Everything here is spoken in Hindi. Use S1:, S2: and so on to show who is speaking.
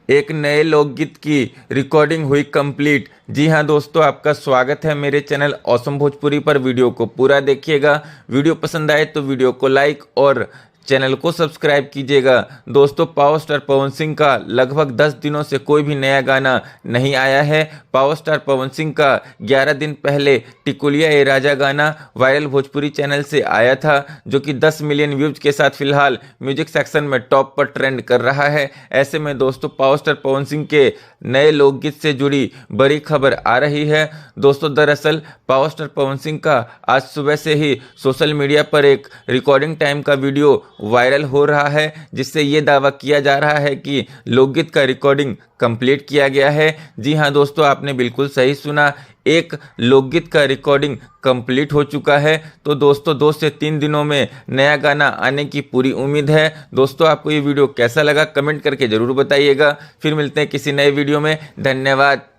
S1: एक नए लोकगीत की रिकॉर्डिंग हुई कंप्लीट। जी हाँ दोस्तों, आपका स्वागत है मेरे चैनल ऑसम भोजपुरी पर। वीडियो को पूरा देखिएगा। वीडियो पसंद आए तो वीडियो को लाइक और चैनल को सब्सक्राइब कीजिएगा। दोस्तों, पावर स्टार पवन सिंह का लगभग 10 दिनों से कोई भी नया गाना नहीं आया है। पावर स्टार पवन सिंह का 11 दिन पहले टिकुलिया ए राजा गाना वायरल भोजपुरी चैनल से आया था, जो कि 10 मिलियन व्यूज के साथ फिलहाल म्यूजिक सेक्शन में टॉप पर ट्रेंड कर रहा है। ऐसे में दोस्तों, पावर स्टार पवन सिंह के नए लोकगीत से जुड़ी बड़ी खबर आ रही है। दोस्तों, दरअसल पावर स्टार पवन सिंह का आज सुबह से ही सोशल मीडिया पर एक रिकॉर्डिंग टाइम का वीडियो वायरल हो रहा है, जिससे ये दावा किया जा रहा है कि लोकगीत का रिकॉर्डिंग कंप्लीट किया गया है। जी हाँ दोस्तों, आपने बिल्कुल सही सुना, एक लोकगीत का रिकॉर्डिंग कंप्लीट हो चुका है। तो दोस्तों, 2 से 3 दिनों में नया गाना आने की पूरी उम्मीद है। दोस्तों, आपको ये वीडियो कैसा लगा कमेंट करके ज़रूर बताइएगा। फिर मिलते हैं किसी नए वीडियो में। धन्यवाद।